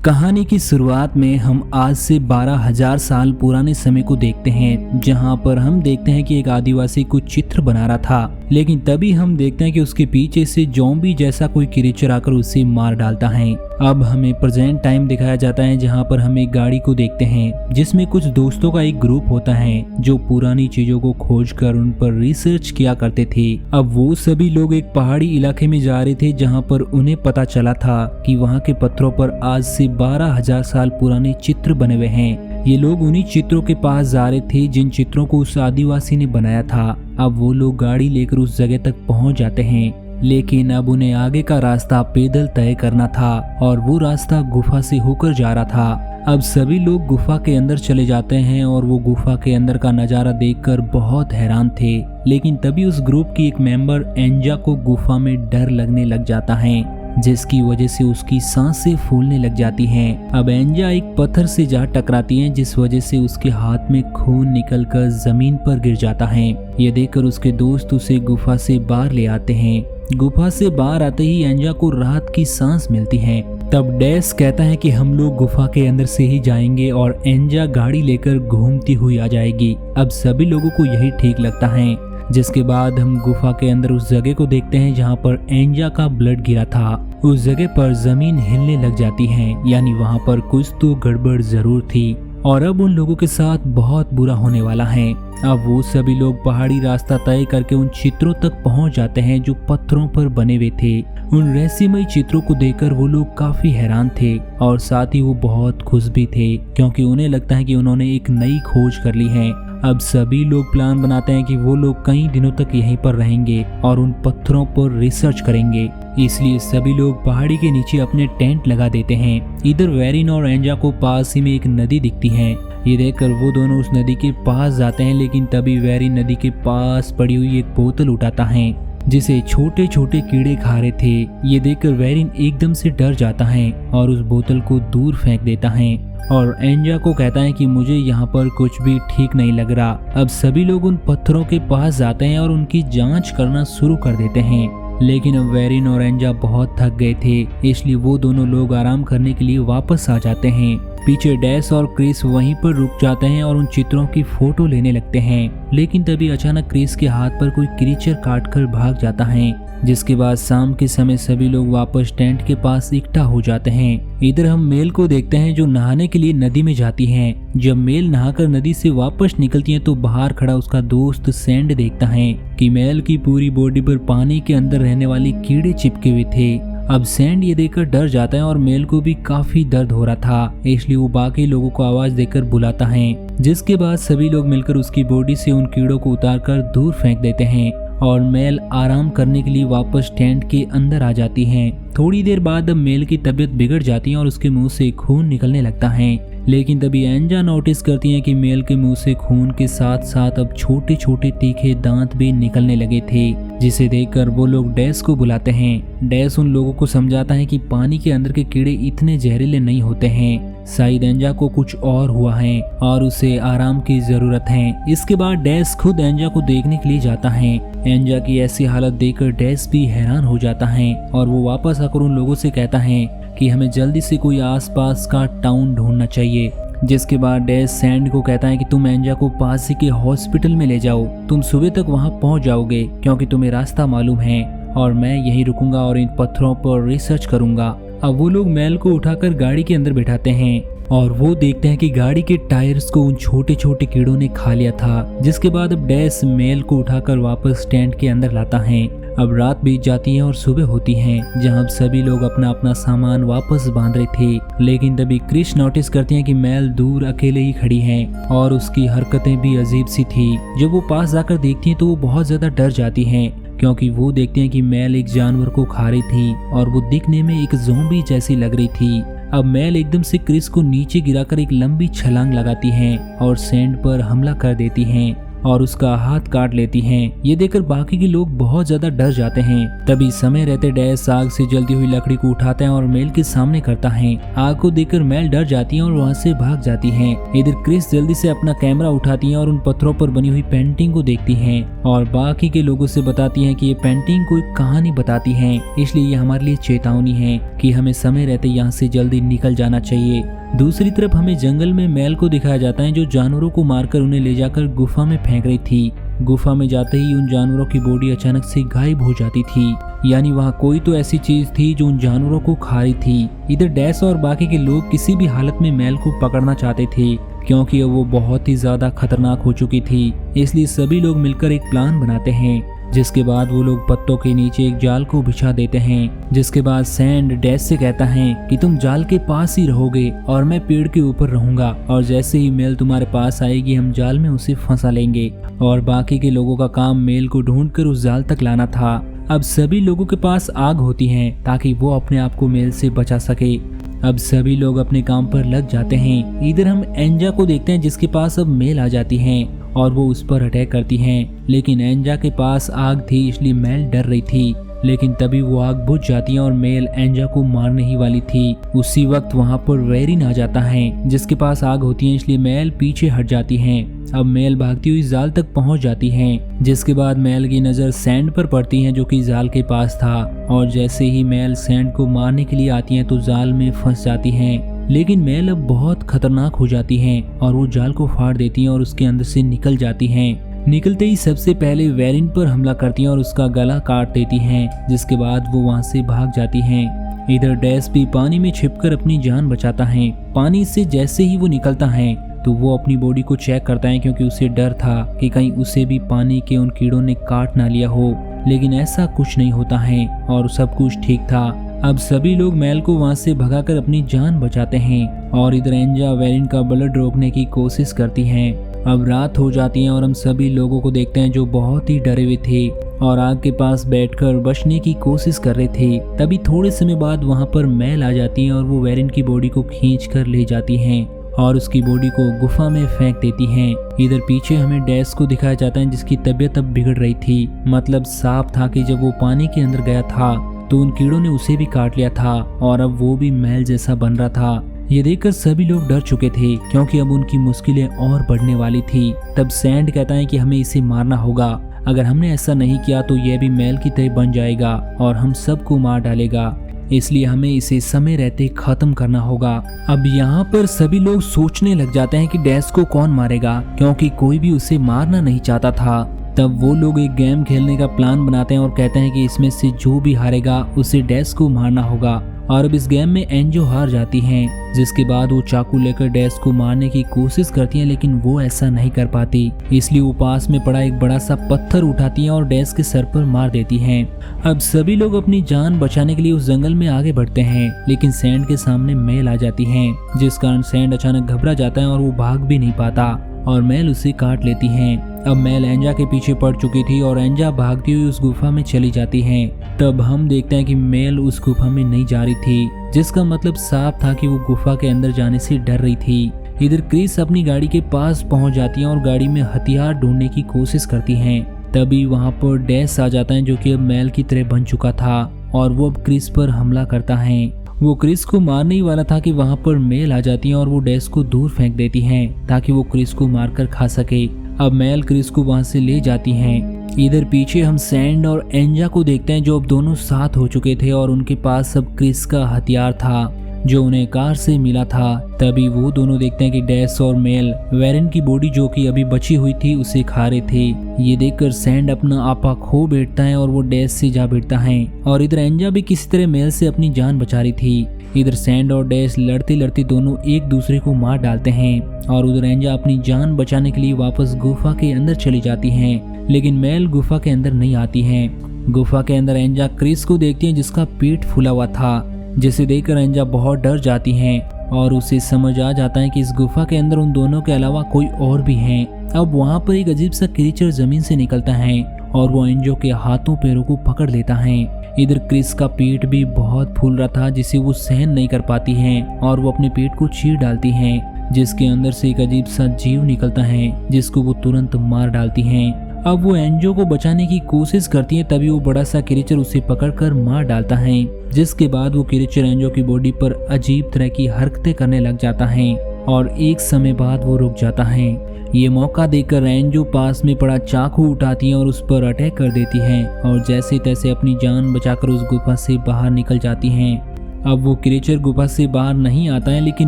कहानी की शुरुआत में हम आज से 12,000 साल पुराने समय को देखते हैं, जहां पर हम देखते हैं कि एक आदिवासी कुछ चित्र बना रहा था। लेकिन तभी हम देखते हैं कि उसके पीछे से ज़ॉम्बी जैसा कोई क्रिएचर आकर उसे मार डालता है। अब हमें प्रेजेंट टाइम दिखाया जाता है, जहां पर हम एक गाड़ी को देखते हैं जिसमें कुछ दोस्तों का एक ग्रुप होता है जो पुरानी चीजों को खोज कर उन पर रिसर्च किया करते थे। अब वो सभी लोग एक पहाड़ी इलाके में जा रहे थे, जहां पर उन्हें पता चला था कि वहां के पत्थरों पर आज से 12,000 साल पुराने चित्र बने हुए हैं। ये लोग उन्हीं चित्रों के पास जा रहे थे जिन चित्रों को उस आदिवासी ने बनाया था। अब वो लोग गाड़ी लेकर उस जगह तक पहुंच जाते हैं, लेकिन अब उन्हें आगे का रास्ता पैदल तय करना था और वो रास्ता गुफा से होकर जा रहा था। अब सभी लोग गुफा के अंदर चले जाते हैं और वो गुफा के अंदर का नजारा देखकर बहुत हैरान थे। लेकिन तभी उस ग्रुप की एक मेंबर एंजा को गुफा में डर लगने लग जाता है, जिसकी वजह से उसकी सांसें फूलने लग जाती हैं। अब एंजा एक पत्थर से जा टकराती है, जिस वजह से उसके हाथ में खून निकलकर जमीन पर गिर जाता है। ये देखकर उसके दोस्त उसे गुफा से बाहर ले आते हैं। गुफा से बाहर आते ही एंजा को राहत की सांस मिलती है। तब डैश कहता है कि हम लोग गुफा के अंदर से ही जाएंगे और एंजा गाड़ी लेकर घूमती हुई आ जाएगी। अब सभी लोगों को यही ठीक लगता है, जिसके बाद हम गुफा के अंदर उस जगह को देखते हैं जहां पर एंजा का ब्लड गिरा था। उस जगह पर जमीन हिलने लग जाती है, यानी वहां पर कुछ तो गड़बड़ जरूर थी और अब उन लोगों के साथ बहुत बुरा होने वाला है। अब वो सभी लोग पहाड़ी रास्ता तय करके उन चित्रों तक पहुंच जाते हैं जो पत्थरों पर बने हुए थे। उन रहस्यमयी चित्रों को देखकर वो लोग काफी हैरान थे और साथ ही वो बहुत खुश भी थे, क्योंकि उन्हें लगता है कि उन्होंने एक नई खोज कर ली है। अब सभी लोग प्लान बनाते हैं कि वो लोग कई दिनों तक यहीं पर रहेंगे और उन पत्थरों पर रिसर्च करेंगे। इसलिए सभी लोग पहाड़ी के नीचे अपने टेंट लगा देते हैं। इधर वेरिन और एंजा को पास ही में एक नदी दिखती है। ये देखकर वो दोनों उस नदी के पास जाते हैं, लेकिन तभी वेरिन नदी के पास पड़ी हुई एक बोतल उठाता है जिसे छोटे छोटे कीड़े खा रहे थे। ये देखकर वेरिन एकदम से डर जाता है और उस बोतल को दूर फेंक देता है और एंजा को कहता है कि मुझे यहाँ पर कुछ भी ठीक नहीं लग रहा। अब सभी लोग उन पत्थरों के पास जाते हैं और उनकी जांच करना शुरू कर देते हैं, लेकिन अब वेरिन और एंजा बहुत थक गए थे, इसलिए वो दोनों लोग आराम करने के लिए वापस आ जाते हैं। पीछे डैश और क्रिस वहीं पर रुक जाते हैं और उन चित्रों की फोटो लेने लगते हैं। लेकिन तभी अचानक क्रिस के हाथ पर कोई क्रीचर काटकर भाग जाता है, जिसके बाद शाम के समय सभी लोग वापस टेंट के पास इकट्ठा हो जाते हैं। इधर हम मेल को देखते हैं जो नहाने के लिए नदी में जाती हैं। जब मेल नहाकर नदी से वापस निकलती है तो बाहर खड़ा उसका दोस्त सैंड देखता है कि मेल की पूरी बॉडी पर पानी के अंदर रहने वाले कीड़े चिपके हुए थे। अब सैंड ये देखकर डर जाता है और मेल को भी काफी दर्द हो रहा था, इसलिए वो बाकी लोगों को आवाज देकर बुलाता है, जिसके बाद सभी लोग मिलकर उसकी बॉडी से उन कीड़ों को उतारकर दूर फेंक देते हैं और मेल आराम करने के लिए वापस टेंट के अंदर आ जाती है। थोड़ी देर बाद अब मेल की तबीयत बिगड़ जाती है और उसके मुंह से खून निकलने लगता है। लेकिन तभी एंजा नोटिस करती है कि मेल के मुंह से खून के साथ साथ अब छोटे छोटे तीखे दांत भी निकलने लगे थे, जिसे देखकर वो लोग डैश को बुलाते हैं। डैश उन लोगों को समझाता है कि पानी के अंदर के कीड़े इतने जहरीले नहीं होते हैं, शायद एंजा को कुछ और हुआ है और उसे आराम की जरूरत है। इसके बाद डैश खुद एंजा को देखने के लिए जाता है। एंजा की ऐसी हालत देखकर डैश भी हैरान हो जाता है और वो वापस आकर उन लोगों से कहता है कि हमें जल्दी से कोई आसपास का टाउन ढूंढना चाहिए। जिसके बाद डैश सैंड को कहता है कि तुम एंजा को पास ही के हॉस्पिटल में ले जाओ, तुम सुबह तक वहां पहुंच जाओगे क्योंकि तुम्हें रास्ता मालूम है, और मैं यहीं रुकूंगा और इन पत्थरों पर रिसर्च करूंगा। अब वो लोग मेल को उठाकर गाड़ी के अंदर बैठाते हैं और वो देखते हैं कि गाड़ी के टायर्स को उन छोटे छोटे कीड़ों ने खा लिया था। जिसके बाद अब डैश मेल को उठाकर वापस टेंट के अंदर लाता है। अब रात बीत जाती है और सुबह होती है, जहां सभी लोग अपना अपना सामान वापस बांध रहे थे। लेकिन तभी क्रिश नोटिस करती है कि मेल दूर अकेले ही खड़ी है और उसकी हरकतें भी अजीब सी थी। जब वो पास जाकर देखती है तो वो बहुत ज्यादा डर जाती है, क्योंकि वो देखते हैं कि मेल एक जानवर को खा रही थी और वो दिखने में एक ज़ॉम्बी जैसी लग रही थी। अब मेल एकदम से क्रिस को नीचे गिराकर एक लंबी छलांग लगाती है और सैंड पर हमला कर देती है और उसका हाथ काट लेती हैं। ये देखकर बाकी के लोग बहुत ज्यादा डर जाते हैं। तभी समय रहते डैश आग से जलती हुई लकड़ी को उठाता है और मेल के सामने करता है। आग को देखकर मेल डर जाती है और वहाँ से भाग जाती है। इधर क्रिस जल्दी से अपना कैमरा उठाती है और उन पत्थरों पर बनी हुई पेंटिंग को देखती है और बाकी के लोगों से बताती है कि ये पेंटिंग कोई कहानी बताती है, इसलिए ये हमारे लिए चेतावनी है कि हमें समय रहते यहाँ से जल्दी निकल जाना चाहिए। दूसरी तरफ हमें जंगल में मेल को दिखाया जाता है जो जानवरों को मारकर उन्हें ले जाकर गुफा में फेंक रही थी। गुफा में जाते ही उन जानवरों की बॉडी अचानक से गायब हो जाती थी, यानी वहाँ कोई तो ऐसी चीज थी जो उन जानवरों को खा रही थी। इधर डैश और बाकी के लोग किसी भी हालत में मेल को पकड़ना चाहते थे क्योंकि वो बहुत ही ज्यादा खतरनाक हो चुकी थी, इसलिए सभी लोग मिलकर एक प्लान बनाते हैं। जिसके बाद वो लोग पत्तों के नीचे एक जाल को बिछा देते हैं। जिसके बाद सैंड डैश से कहता है कि तुम जाल के पास ही रहोगे और मैं पेड़ के ऊपर रहूंगा, और जैसे ही मेल तुम्हारे पास आएगी हम जाल में उसे फंसा लेंगे। और बाकी के लोगों का काम मेल को ढूंढकर उस जाल तक लाना था। अब सभी लोगों के पास आग होती है ताकि वो अपने आप को मेल से बचा सके। अब सभी लोग अपने काम पर लग जाते हैं। इधर हम एंजा को देखते हैं जिसके पास अब मेल आ जाती है और वो उस पर अटैक करती हैं, लेकिन एंजा के पास आग थी इसलिए मेल डर रही थी। लेकिन तभी वो आग बुझ जाती है और मेल एंजा को मारने ही वाली थी। उसी वक्त वहाँ पर वेरिन आ जाता है जिसके पास आग होती है, इसलिए मेल पीछे हट जाती है। अब मेल भागती हुई जाल तक पहुँच जाती है। जिसके बाद मेल की नजर सैंड पर पड़ती है जो कि जाल के पास था, और जैसे ही मेल सैंड को मारने के लिए आती है तो जाल में फंस जाती है। लेकिन मेल अब बहुत खतरनाक हो जाती है और वो जाल को फाड़ देती है और उसके अंदर से निकल जाती हैं। निकलते ही सबसे पहले वेरिन पर हमला करती हैं और उसका गला काट देती हैं, जिसके बाद वो वहां से भाग जाती हैं। इधर डैश भी पानी में छिपकर अपनी जान बचाता है। पानी से जैसे ही वो निकलता है तो वो अपनी बॉडी को चेक करता है क्योंकि उसे डर था कि कहीं उसे भी पानी के उन कीड़ों ने काट ना लिया हो, लेकिन ऐसा कुछ नहीं होता है और सब कुछ ठीक था। अब सभी लोग मेल को वहां से भगाकर अपनी जान बचाते हैं और इधर एंजा वेरिन का ब्लड रोकने की कोशिश करती हैं। अब रात हो जाती है और हम सभी लोगों को देखते हैं जो बहुत ही डरे हुए थे और आग के पास बैठकर बचने की कोशिश कर रहे थे। तभी थोड़े समय बाद वहां पर मेल आ जाती है और वो वेरिन की बॉडी को खींच कर ले जाती हैं और उसकी बॉडी को गुफा में फेंक देती हैं। इधर पीछे हमें डैश को दिखाया जाता है जिसकी तबीयत अब बिगड़ रही थी। मतलब साफ था कि जब वो पानी के अंदर गया था तो उन कीड़ों ने उसे भी काट लिया था और अब वो भी मेल जैसा बन रहा था। ये देखकर सभी लोग डर चुके थे क्योंकि अब उनकी मुश्किलें और बढ़ने वाली थी। तब सैंड कहता है कि हमें इसे मारना होगा, अगर हमने ऐसा नहीं किया तो यह भी मेल की तरह बन जाएगा और हम सबको मार डालेगा, इसलिए हमें इसे समय रहते खत्म करना होगा। अब यहाँ पर सभी लोग सोचने लग जाते हैं कि डैश को कौन मारेगा क्योंकि कोई भी उसे मारना नहीं चाहता था। तब वो लोग एक गेम खेलने का प्लान बनाते हैं और कहते हैं कि इसमें से जो भी हारेगा उसे डैश को मारना होगा। और अब इस गेम में एंजो हार जाती हैं, जिसके बाद वो चाकू लेकर डैश को मारने की कोशिश करती हैं, लेकिन वो ऐसा नहीं कर पाती, इसलिए वो पास में पड़ा एक बड़ा सा पत्थर उठाती हैं और डैश के सर पर मार देती हैं। अब सभी लोग अपनी जान बचाने के लिए उस जंगल में आगे बढ़ते हैं, लेकिन सैंड के सामने मेल आ जाती है, जिस कारण सैंड अचानक घबरा जाता है और वो भाग भी नहीं पाता और मेल उसे काट लेती हैं। अब मेल एंजा के पीछे पड़ चुकी थी और एंजा भागती हुई उस गुफा में चली जाती हैं। तब हम देखते हैं कि मेल उस गुफा में नहीं जा रही थी, जिसका मतलब साफ था कि वो गुफा के अंदर जाने से डर रही थी। इधर क्रिस अपनी गाड़ी के पास पहुंच जाती है और गाड़ी में हथियार ढूंढने की कोशिश करती हैं। तभी वहां पर डैश आ जाता है जो कि अब मेल की तरह बन चुका था और वो अब क्रिस पर हमला करता है। वो क्रिस को मारने ही वाला था कि वहां पर मेल आ जाती है और वो डैश को दूर फेंक देती हैं ताकि वो क्रिस को मारकर खा सके। अब मेल क्रिस को वहां से ले जाती हैं। इधर पीछे हम सैंड और एंजा को देखते हैं जो अब दोनों साथ हो चुके थे और उनके पास अब क्रिस का हथियार था जो उन्हें कार से मिला था। तभी वो दोनों देखते हैं कि डैश और मेल वेरिन की बॉडी जो कि अभी बची हुई थी उसे खा रहे थे। ये देखकर सैंड अपना आपा खो बैठता है और वो डैश से जा भिड़ता है और इधर एंजा भी किसी तरह मेल से अपनी जान बचा रही थी। इधर सैंड और डैश लड़ते लड़ते दोनों एक दूसरे को मार डालते हैं और उधर एंजा अपनी जान बचाने के लिए वापस गुफा के अंदर चली जाती हैं, लेकिन मेल गुफा के अंदर नहीं आती है। गुफा के अंदर एंजा क्रिस को देखती है जिसका पेट फूला हुआ था, जिसे देखकर एंजा बहुत डर जाती हैं और उसे समझ आ जाता है कि इस गुफा के अंदर उन दोनों के अलावा कोई और भी है। अब वहाँ पर एक अजीब सा क्रीचर जमीन से निकलता है और वो एंजो के हाथों पैरों को पकड़ लेता है। इधर क्रिस का पेट भी बहुत फूल रहा था जिसे वो सहन नहीं कर पाती हैं और वो अपने पेट को चीर डालती हैं। जिसके अंदर से एक अजीब सा जीव निकलता है जिसको वो तुरंत मार डालती हैं। अब वो एंजो को बचाने की कोशिश करती है, तभी वो बड़ा सा क्रीचर उसे पकड़कर मार डालता है, जिसके बाद वो क्रीचर एंजो की बॉडी पर अजीब तरह की हरकतें करने लग जाता है और एक समय बाद वो रुक जाता है। ये मौका देखकर एंजो पास में पड़ा चाकू उठाती है और उस पर अटैक कर देती है और जैसे तैसे अपनी जान बचाकर उस गुफा से बाहर निकल जाती हैं। अब वो क्रीचर गुफा से बाहर नहीं आता है, लेकिन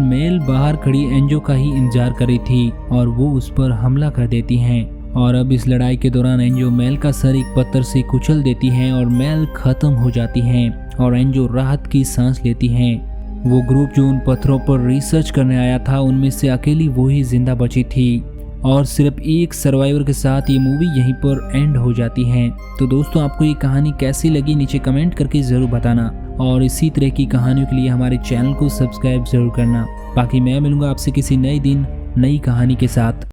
मेल बाहर खड़ी एंजो का ही इंतजार कर रही थी और वो उस पर हमला कर देती हैं। और अब इस लड़ाई के दौरान एंजो मेल का सर एक पत्थर से कुचल देती है और मेल खत्म हो जाती है और एंजो राहत की सांस लेती है। वो ग्रुप जो उन पत्थरों पर रिसर्च करने आया था, उनमें से अकेली वो ही जिंदा बची थी और सिर्फ एक सर्वाइवर के साथ ये मूवी यहीं पर एंड हो जाती है। तो दोस्तों, आपको ये कहानी कैसी लगी नीचे कमेंट करके ज़रूर बताना और इसी तरह की कहानियों के लिए हमारे चैनल को सब्सक्राइब ज़रूर करना। बाकी मैं मिलूंगा आपसे किसी नए दिन नई कहानी के साथ।